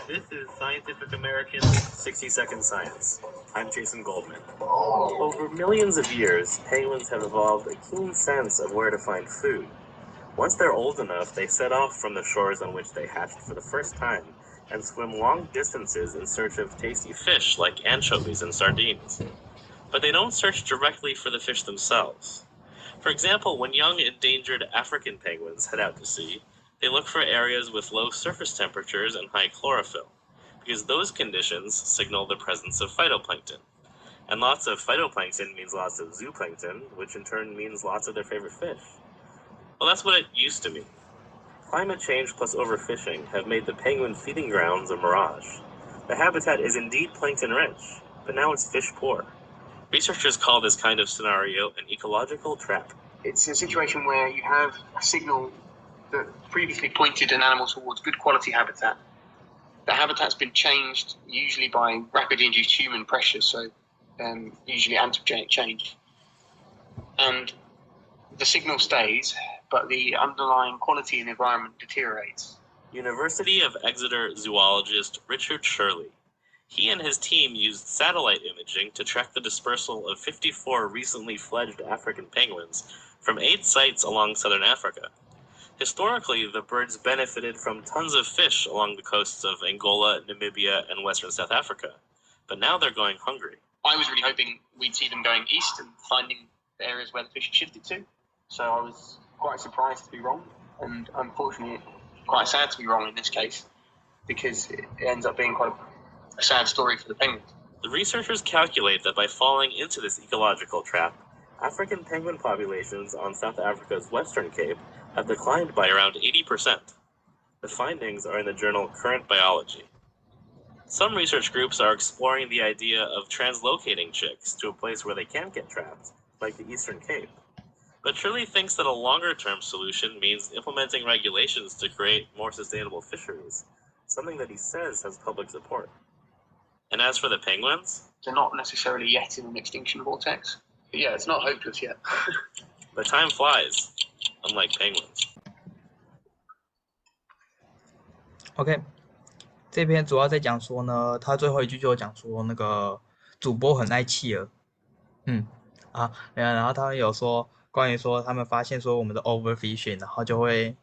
This is Scientific American's 60-Second Science. I'm Jason Goldman. Over millions of years, penguins have evolved a keen sense of where to find food. Once they're old enough, they set off from the shores on which they hatched for the first time and swim long distances in search of tasty fish like anchovies and sardines. But they don't search directly for the fish themselves. For example, when young endangered African penguins head out to sea, they look for areas with low surface temperatures and high chlorophyll, because those conditions signal the presence of phytoplankton. And lots of phytoplankton means lots of zooplankton, which in turn means lots of their favorite fish. Well, that's what it used to mean. Climate change plus overfishing have made the penguin feeding grounds a mirage. The habitat is indeed plankton-rich, but now it's fish-poor. Researchers call this kind of scenario an ecological trap. It's a situation where you have a signal that previously pointed an animal towards good quality habitat. The habitat's been changed usually by rapidly induced human pressure, so usually anthropogenic change. And the signal stays, but the underlying quality in the environment deteriorates. University of Exeter zoologist Richard Shirley. He and his team used satellite imaging to track the dispersal of 54 recently fledged African penguins from 8 sites along southern Africa. Historically, the birds benefited from tons of fish along the coasts of Angola, Namibia, and western South Africa. But now they're going hungry. I was really hoping we'd see them going east and finding the areas where the fish had shifted to. So I was quite surprised to be wrong, and unfortunately quite sad to be wrong in this case, because it ends up being quite a sad story for the penguins. The researchers calculate that by falling into this ecological trap, African penguin populations on South Africa's Western Cape have declined by around 80%. The findings are in the journal Current Biology. Some research groups are exploring the idea of translocating chicks to a place where they can't get trapped, like the Eastern Cape. But Shirley thinks that a longer-term solution means implementing regulations to create more sustainable fisheries, something that he says has public support. And as for the penguins? They're not necessarily yet in an extinction vortex. But yeah, it's not hopeless yet. But time flies, unlike penguins. OK， 这篇主要在讲说呢，他最后一句就讲说那个主播很爱企鹅，然后他们有说关于说他们发现说我们的 overfishing， 然后就会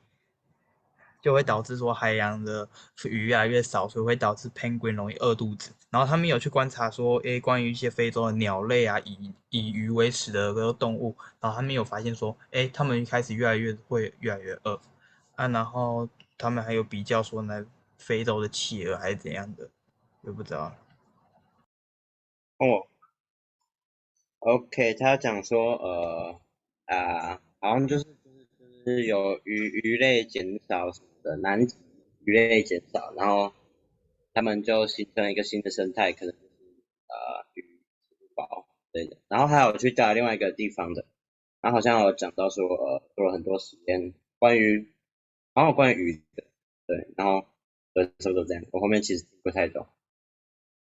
导致说海洋的鱼越来越少，所以会导致 penguin 容易饿肚子。然后他们有去观察说，关于一些非洲的鸟类啊，以鱼为食的动物，然后他们有发现说，他们一开始越来越饿然后他们还有比较说呢，非洲的企鹅还是怎样的，我也不知道。OK， 他讲说好像就是有鱼类减少什么的，南极鱼类减少，然后他们就形成一个新的生态，可能就是鱼吃不饱对的。然后还有去调查另外一个地方的，然后好像有讲到说做了很多实验关于鱼的，对，然后差不多这样。我后面其实听不太懂。